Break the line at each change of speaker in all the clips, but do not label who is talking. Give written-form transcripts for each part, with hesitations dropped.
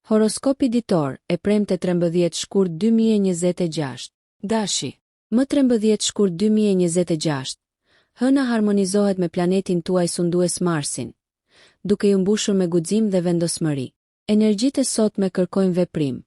Horoskopi ditor, e premte 13 shkurt 2026. Dashi. Më 13 shkurt 2026. Hëna harmonizohet me planetin tuaj sundues Marsin, duke ju mbushur me guxim dhe vendosmëri. Energjitë e sotme kërkojnë veprim,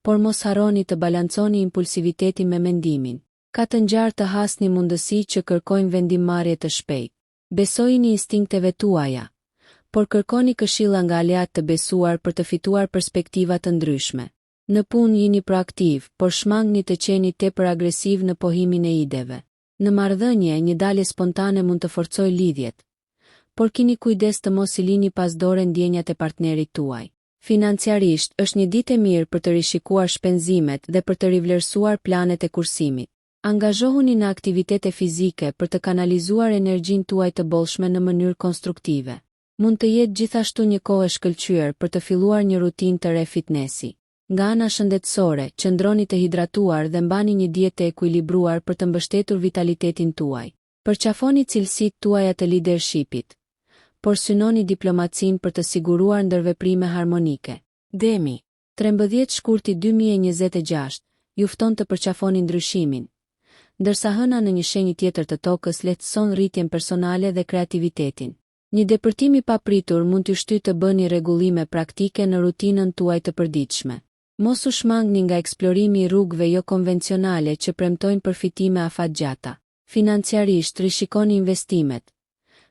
por mos harroni të balanconi impulsivitetin me mendimin. Ka të ngjarë të hasni mundësi që kërkojnë vendimmarrje të shpejtë. Besojini instinkteve tuaja, por kërkoni këshilla nga aleat të besuar për të fituar perspektiva të ndryshme. Në punë jini proaktiv, por shmangni të qeni tepër agresiv në pohimin e ideve. Në marrëdhënie, një dalje spontane mund të forcojë lidhjet, por kini kujdes të mos i lini pas dore ndjenjat e partnerit tuaj. Financiarisht, është një ditë e mirë për të rishikuar shpenzimet dhe për të rivlerësuar planet e kursimit. Angazhohuni në aktivitete fizike për të kanalizuar energjinë tuaj të bollshme në mënyrë konstruktive. Mund të jetë gjithashtu një kohë e shkëlqyer për të filluar një rutinë të re fitnesi. Nga ana shëndetësore, qëndroni të hidratuar dhe mbani një dietë të ekuilibruar për të mbështetur vitalitetin tuaj. Përqafoni cilësitë tuaja të leadershipit, por synoni diplomacinë për të siguruar ndërveprime harmonike. Demi. 13 shkurti 2026, ju fton të përqafoni ndryshimin, ndërsa hëna në një shenjë tjetër të tokës lehtëson rritjen personale dhe kreativitetin. Një depërtim i papritur mund t'ju shtyjë të bëni rregullime praktike në rutinën tuaj të përditshme. Mos u shmangni nga eksplorimi i rrugëve jo konvencionale që premtojnë përfitime afatgjata. Financiarisht rishikoni investimet.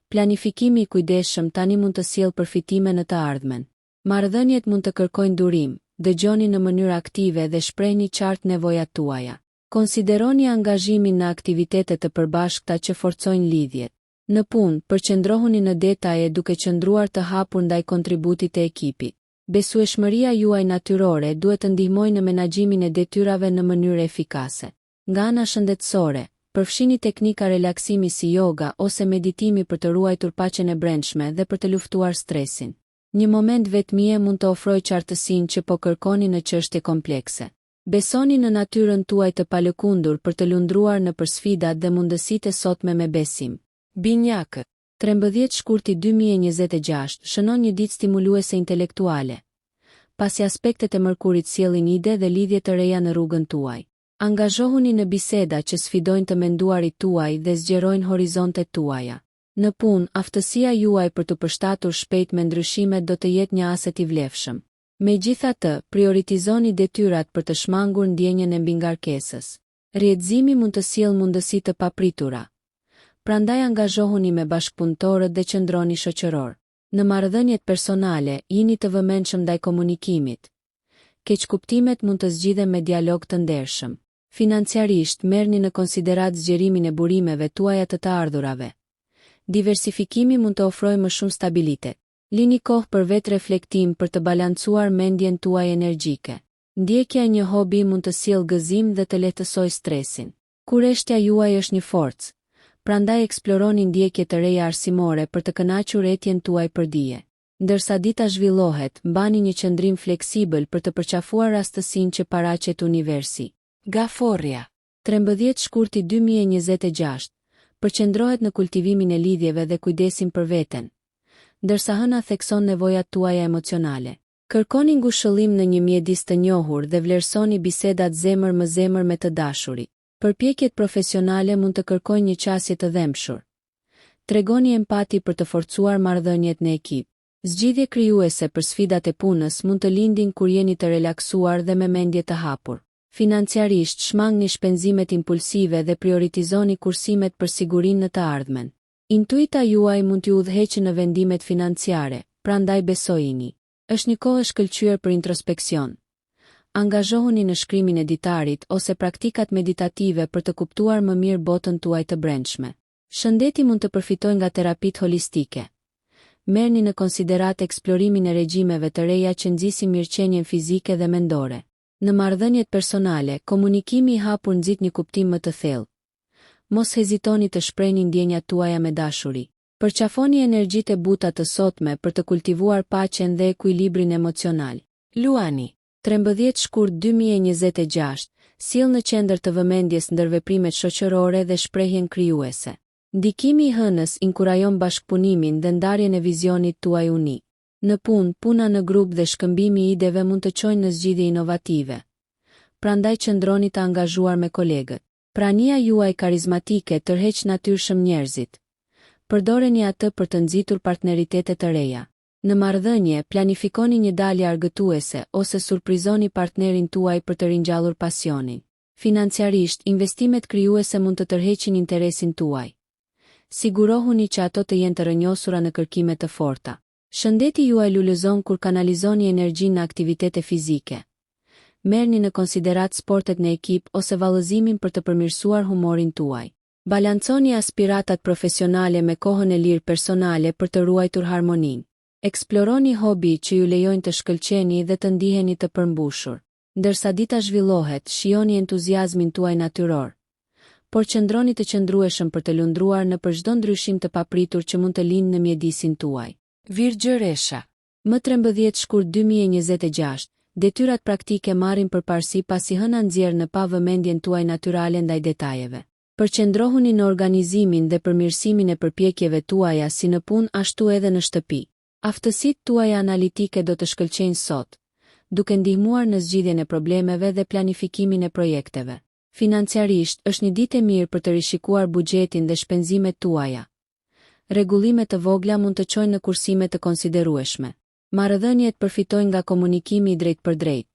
Planifikimi i kujdesshëm tani mund të sjellë përfitime në të ardhmen. Marrëdhëniet mund të kërkojnë durim, dëgjoni në mënyrë aktive dhe shprehni qartë nevojat tuaja. Konsideroni angazhimin në aktivitete të përbashkëta që forcojnë lidhjet. Në punë, përqendrohuni në detaje duke qëndruar të hapur ndaj kontributit të ekipit. Besueshmëria juaj natyrore duhet të ndihmojë në menaxhimin e detyrave në mënyrë efikase. Nga ana shëndetësore, përfshini teknika relaksimi si yoga ose meditimi për të ruajtur paqen e brendshme dhe për të luftuar stresin. Një moment vetmie mund të ofrojë qartësinë që po kërkoni në çështje komplekse. Besoni në natyrën tuaj të palëkundur për të lundruar në përsfidat dhe mundësitë e sotme me besim. Binjakët. 13 shkurti 2026 shënon një ditë stimuluese intelektuale, pasi aspektet e Mërkurit sjellin ide dhe lidhje të reja në rrugën tuaj. Angazhohuni në biseda që sfidojnë të menduarit tuaj dhe zgjerojnë horizontet tuaja. Në punë, aftësia juaj për të përshtatur shpejt me ndryshimet do të jetë një aset i vlefshëm. Megjithatë, prioritizoni detyrat për të shmangur ndjenjën e mbingarkesës. Rrjedhëzimi mund të sjellë mundësi të papritura. Prandaj angazhohuni me bashkëpunëtorët dhe qëndroni shoqëror. Në marrëdhëniet personale, jini të vëmendshëm ndaj komunikimit. Keqkuptimet mund të zgjidhen me dialog të ndershëm. Financiarisht, merrni në konsiderat zgjerimin e burimeve tuaja të ardhurave. Diversifikimi mund të ofrojë më shumë stabilitet. Lini kohë për vetë reflektim për të balancuar mendjen tuaj energjike. Ndjekja e një hobi mund të sjellë gëzim dhe të lehtësojë stresin. Kureshtja juaj është një forcë, prandaj eksploroni ndjekje të reja arsimore për të kënaqur etjen tuaj për dije. Ndërsa dita zhvillohet, mbani një qëndrim fleksibël për të përqafuar rastësinë që paraqet universi. Gaforria. 13 shkurti 2026. Përqendrohet në kultivimin e lidhjeve dhe kujdesin për veten, ndërsa hëna thekson nevojat tuaja emocionale. Kërkoni ngushëllim në një mjedis të njohur dhe vlerësoni bisedat zemër më zemër me të dashurit. Përpjekjet profesionale mund të kërkojnë një qasje të dhemshur. Tregoni empati për të forcuar marrëdhëniet në ekip. Zgjidhje krijuese për sfidat e punës mund të lindin kur jeni të relaksuar dhe me mendje të hapur. Financiarisht, shmangni shpenzimet impulsive dhe prioritizoni kursimet për sigurinë në të ardhmen. Intuita juaj mund t'ju udhëheqë në vendimet financiare, prandaj besojini. Është një kohë e shkëlqyer për introspeksion. Angazhohuni në shkrimin e ditarit ose praktikat meditative për të kuptuar më mirë botën tuaj të brendshme. Shëndeti mund të përfitojë nga terapitë holistike. Merrni në konsiderat eksplorimin e regjimeve të reja që nxisin mirëqenien fizike dhe mendore. Në marrëdhëniet personale, komunikimi i hapur nxit një kuptim më të thellë. Mos hezitoni të shprehni ndjenjat tuaja me dashuri. Përqafoni energjitë e buta të sotme për të kultivuar paqen dhe ekuilibrin emocional. Luani. 13 shkurt 2026, sjell në qendër të vëmendjes ndërveprimet shoqërore dhe shprehjen krijuese. Ndikimi i hënës inkurajon bashkëpunimin dhe ndarjen e vizionit tuaj unik. Në punë, puna në grup dhe shkëmbimi i ideve mund të çojnë në zgjidhje inovative. Prandaj qëndroni të angazhuar me kolegët. Prania juaj karizmatike tërheq natyrshëm njerëzit. Përdoreni atë për të nxitur partneritete të reja. Në marrëdhënie, planifikoni një dalje argëtuese ose surprizoni partnerin tuaj për të ringjallur pasionin. Financiarisht, investimet krijuese mund të tërheqin interesin tuaj. Sigurohuni që ato të jenë të rënjosura në kërkime të forta. Shëndeti juaj lulëzon kur kanalizoni energjinë në aktivitete fizike. Merrni në konsiderat sportet në ekip ose vallëzimin për të përmirësuar humorin tuaj. Balanconi aspiratat profesionale me kohën e lirë personale për të ruajtur harmoninë. Eksploroni hobi që ju lejojnë të shkëlqeni dhe të ndiheni të përmbushur. Ndërsa dita zhvillohet, shijoni entuziazmin tuaj natyror. Por qëndroni të qëndrueshëm për të lundruar në për çdo ndryshim të papritur që mund të lindë në mjedisin tuaj. Virgjëresha. Më 13 shkurt 2026, detyrat praktike marrin përparësi pasi hëna nxjerr në pa vëmendjen tuaj natyrale ndaj detajeve. Përqendrohuni në organizimin dhe përmirësimin e përpjekjeve tuaja si në punë ashtu edhe në shtëpi. Aftësitë tuaja analitike do të shkëlqejnë sot, duke ndihmuar në zgjidhjen e problemeve dhe planifikimin e projekteve. Financiarisht, është një ditë e mirë për të rishikuar buxhetin dhe shpenzimet tuaja. Rregullime të vogla mund të çojnë në kursime të konsiderueshme. Marrëdhëniet përfitojnë nga komunikimi drejt për drejt.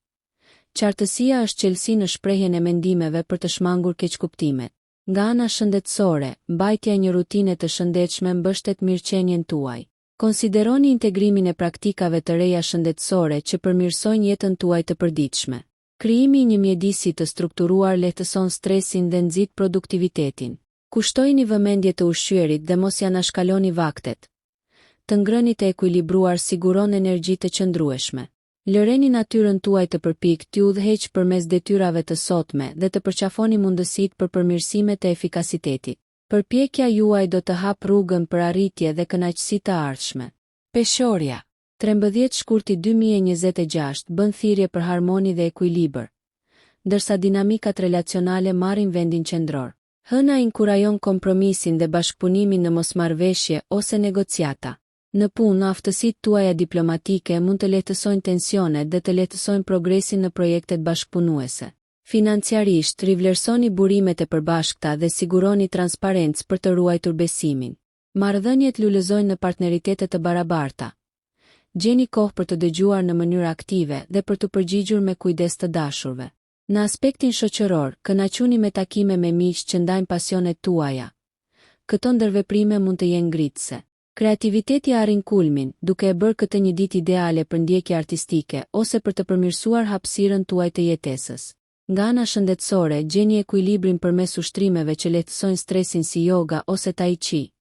Qartësia është qelësi në shprehjen e mendimeve për të shmangur keqkuptimet. Nga ana shëndetësore, mbajtja e një rutine të shëndetshme mbështet mirëqenien tuaj. Konsideroni integrimin e praktikave të reja shëndetësore që përmirësojnë jetën tuaj të përditshme. Krijimi i një mjedisi të strukturuar lehtëson stresin dhe nxit produktivitetin. Kushtojini vëmendje të ushqyerit dhe mos ja anashkaloni vaktet. Të ngrënit e ekuilibruar siguron energji të qëndrueshme. Lëreni natyrën tuaj të përpikt t'ju udhëheq përmes detyrave të sotme dhe të përqafoni mundësitë për përmirësime të efikasitetit. Përpjekja juaj do të hap rrugën për arritje dhe kënaqësi të ardhshme. Peshorja. 13 shkurti 2026 bën thirrje për harmoni dhe ekuilibër, ndërsa dinamikat relacionale marrin vendin qendror. Hëna inkurajon kompromisin dhe bashkëpunimin në mosmarrveshje ose negociata. Në punë, aftësitë tuaja diplomatike mund të lehtësojnë tensionet dhe të lehtësojnë progresin në projektet bashkëpunuese. Financiarisht, rivlerësoni burimet e përbashkëta dhe siguroni transparencë për të ruajtur besimin. Marrëdhëniet lulëzojnë në partneritete të barabarta. Gjeni kohë për të dëgjuar në mënyrë aktive dhe për të përgjigjur me kujdes të dashurve. Në aspektin shoqëror, kënaquni me takime me miq që ndajnë pasionet tuaja. Këto ndërveprime mund të jenë ngritëse. Kreativiteti arrin kulmin, duke e bërë këtë një ditë ideale për ndjekje artistike ose për të përmirësuar hapësirën tuaj të jetesës. Nga ana shëndetësore, gjeni ekuilibrin përmes ushtrimeve që lehtësojnë stresin si yoga ose tai chi,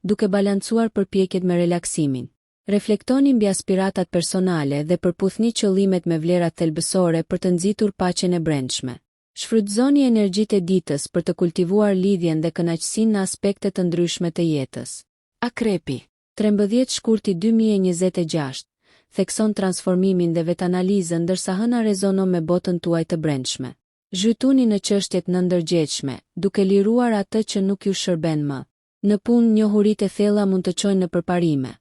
duke balancuar përpjekjet me relaksimin. Reflektoni mbi aspiratat personale dhe përputhni qëllimet me vlerat thelbësore për të nxitur paqen e brendshme. Shfrytëzoni energjitë e ditës për të kultivuar lidhjen dhe kënaqësinë në aspekte të ndryshme të jetës. Akrepi. 13 shkurti 2026. Thekson transformimin dhe vetanalizën ndërsa hëna rezonon me botën tuaj të brendshme. Zhytuni në çështjet nëndërgjegjshme, duke liruar atë që nuk ju shërben më. Në punë, njohuritë e thella mund të çojnë në përparime.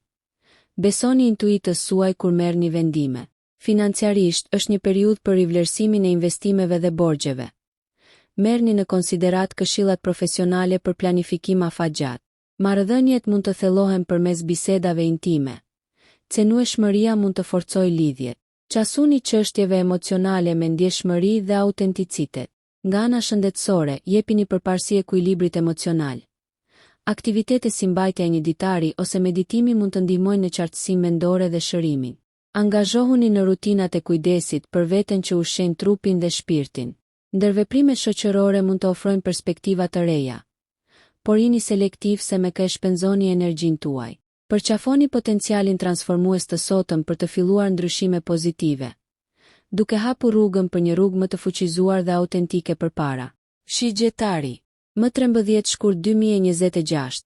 Besoni intuitës suaj kur merrni vendime. Financiarisht, është një periudhë për rivlerësimin e investimeve dhe borxheve. Merrni në konsiderat këshillat profesionale për planifikim afatgjat. Marrëdhëniet mund të thellohen përmes bisedave intime. Cenueshmëria mund të forcojë lidhjet. Qasuni çështjeve emocionale me ndjeshmëri dhe autenticitet. Nga ana shëndetësore, jepini përparësi ekuilibrit emocional. Aktivitete si mbajtja e një ditari ose meditimi mund të ndihmojnë në qartësinë mendore dhe shërimin. Angazhohuni në rutinat e kujdesit për veten që ushqejnë trupin dhe shpirtin. Ndërveprimet shoqërore mund të ofrojnë perspektiva të reja. Por jini selektiv se me kë e shpenzoni energjinë tuaj. Përqafoni potencialin transformues të sotëm për të filluar ndryshime pozitive, duke hapur rrugën për një rrugë më të fuqizuar dhe autentike përpara. Shigjetari. Më 13 shkurt 2026.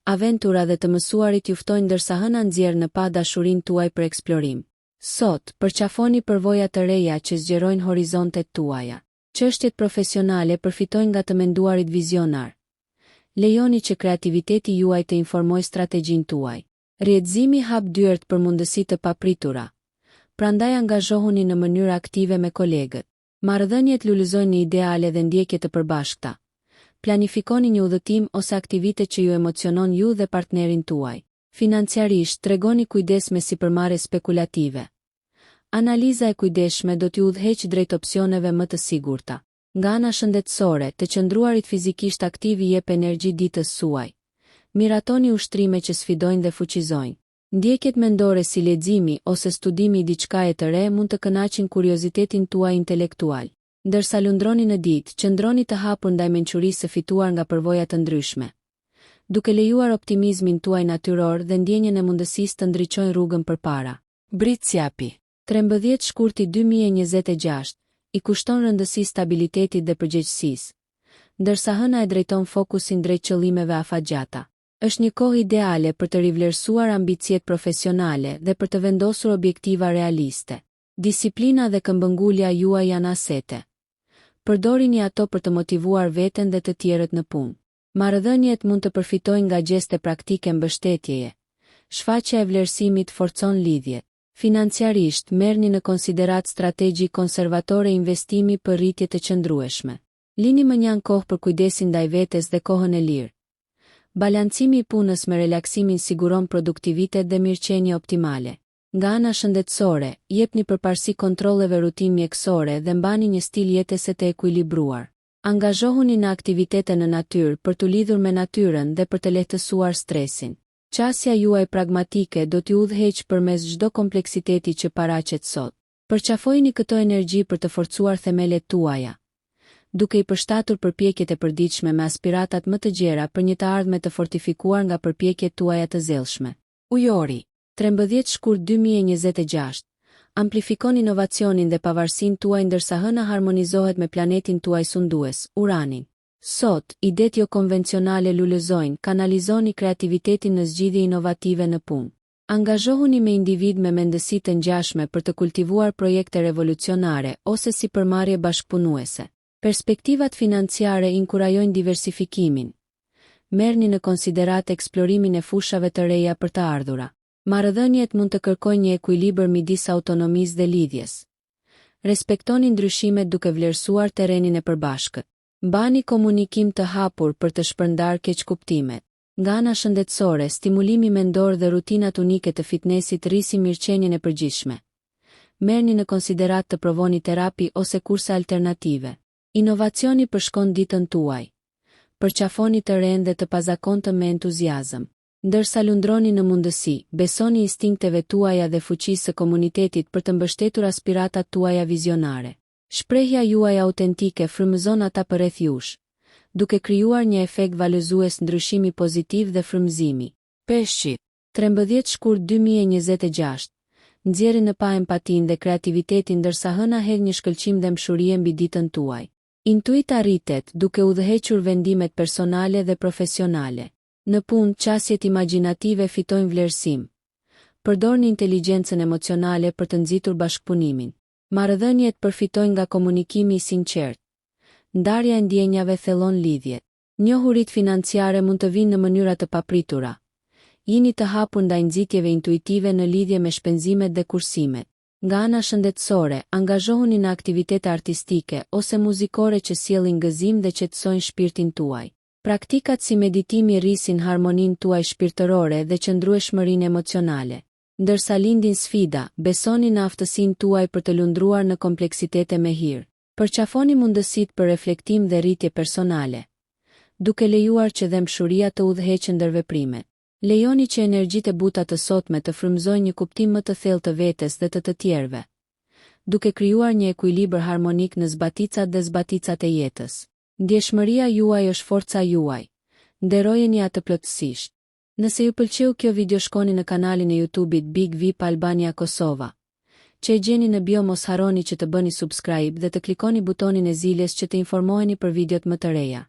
Aventura dhe të mësuarit juftojnë ndërsa hëna nxjerr në pa dashurinë tuaj për eksplorim. Sot, përqafoni përvoja të reja që zgjerojnë horizontet tuaja. Çështjet profesionale përfitojnë nga të menduarit vizionar. Lejoni që kreativiteti juaj të informojë strategjinë tuaj. Rrjedhimi hap dyert për mundësi të papritura. Prandaj angazhohuni në mënyrë aktive me kolegët. Marrëdhëniet lulëzojnë ideale dhe ndjekje të përbashkëta. Planifikoni një udhëtim ose aktivitet që ju emocionon ju dhe partnerin tuaj. Financiarisht, tregoni kujdes me sipërmarrje spekulative. Analiza e kujdesshme do t'ju udhëheqë drejt opsioneve më të sigurta. Nga ana shëndetësore, të qëndruarit fizikisht aktiv i jep energji ditës suaj. Miratoni ushtrime që sfidojnë dhe fuqizojnë. Ndjekjet mendore si leximi ose studimi i diçkaje të re mund të kënaqin kuriozitetin tuaj intelektual. Ndërsa lundroni në ditë, qëndroni të hapur ndaj mençurisë së fituar nga përvoja të ndryshme, duke lejuar optimizmin tuaj natyror dhe ndjenjen e mundësisë të ndriçojnë rrugën përpara. Britsjapi. 13 shkurti 2026 i kushton rëndësi stabilitetit dhe përgjegjësisë, ndërsa hëna e drejton fokusin drejt qëllimeve afatgjata. Është një kohë ideale për të rivlerësuar ambicjet profesionale dhe për të vendosur objektiva realiste. Disiplina dhe këmbëngulja juaj janë asete. Përdorini ato për të motivuar veten dhe të tjerët në punë. Marrëdhëniet mund të përfitojnë nga gjeste praktike mbështetjeje. Shfaqja e vlerësimit forcon lidhjet. Financiarisht, merrni në konsiderat strategji konservatore investimi për rritje të qëndrueshme. Lini më njan kohë për kujdesin ndaj vetes dhe kohën e lirë. Balancimi i punës me relaksimin siguron produktivitet dhe mirëqenie optimale. Nga ana shëndetësore, jepni përparësi kontrolleve rutinë mjekësore dhe mbani një stil jetese të ekuilibruar. Angazhohuni në aktivitete në natyrë për t'u lidhur me natyrën dhe për të lehtësuar stresin. Qasja juaj pragmatike do t'ju udhëheqë përmes çdo kompleksiteti që paraqet sot. Përqafojini këto energji për të forcuar themelet tuaja, duke i përshtatur përpjekjet e përditshme me aspiratat më të gjera për një të ardhme të fortifikuar nga përpjekjet tuaja të zellshme. Ujori. 13 shkurt 2026. Amplifikon inovacionin dhe pavarësinë tuaj ndërsa hëna harmonizohet me planetin tuaj sundues, Uranin. Sot, idet jo konvencionale lulëzojnë, kanalizoni kreativitetin në zgjidhje inovative në punë. Angazhohuni me individ me mendësi të ngjashme për të kultivuar projekte revolucionare ose sipërmarrje bashkëpunuese. Perspektivat financiare inkurajojnë diversifikimin. Merrni në konsiderat eksplorimin e fushave të reja për të ardhura. Marrëdhëniet mund të kërkojnë një ekuilibër midis autonomisë dhe lidhjes. Respektoni ndryshimet duke vlerësuar terrenin e përbashkët. Mbani komunikim të hapur për të shpërndar keqkuptimet. Nga ana shëndetësore, stimulimi mendor dhe rutinat unike të fitnessit rrisin mirëqenien e përgjithshme. Merrni në konsiderat të provoni terapi ose kurse alternative. Inovacioni përshkon ditën tuaj. Përqafoni të rend dhe të pazakontë me entuziazëm. Ndërsa lundroni në mundësi, besoni instinkteve tuaja dhe fuqisë së komunitetit për të mbështetur aspiratat tuaja vizionare. Shprehja juaj autentike frymëzon ata përreth jush, duke krijuar një efekt valëzues ndryshimi pozitiv dhe frymëzimi. Peshqi. 13 shkurt 2026. Nxjerrni në pa empatin dhe kreativitetin ndërsa hëna hedh një shkëlqim dhe mshurie mbi ditën tuaj. Intuita rritet duke udhëhequr vendimet personale dhe profesionale. Në punë, qasjet imagjinative fitojnë vlerësim. Përdorni inteligjencën emocionale për të nxitur bashkëpunimin. Marrëdhëniet përfitojnë nga komunikimi i sinqert. Ndarja e ndjenjave thellon lidhjet. Njohuritë financiare mund të vinë në mënyra të papritura. Jini të hapur ndaj nxitjeve intuitive në lidhje me shpenzimet dhe kursimet. Nga ana shëndetësore, angazhohuni në aktivitete artistike ose muzikore që sjellin gëzim dhe qetësojnë shpirtin tuaj. Praktikat si meditimi rrisin harmoninë tuaj shpirtërore dhe qëndrueshmërinë emocionale. Ndërsa lindin sfida, besoni në aftësinë tuaj për të lundruar në kompleksitete me hir. Përqafoni mundësitë për reflektim dhe rritje personale, duke lejuar që dhe mshuria të udhëheqë ndër veprimet. Lejoni që energjitë e buta të sotme të frymëzojnë një kuptim më të thellë të vetes dhe të tjerëve, duke krijuar një ekuilibër harmonik në zbaticat dhe zbaticat e jetës. Ndjeshmëria juaj është forca juaj. Nderojeni atë plotësisht. Nëse ju pëlqeu kjo video, shkoni në kanalin e YouTube-it Big VIP Albania Kosova, që e gjeni në bio. Mos harroni që të bëni subscribe dhe të klikoni butonin e ziljes që të informoheni për videot më të reja.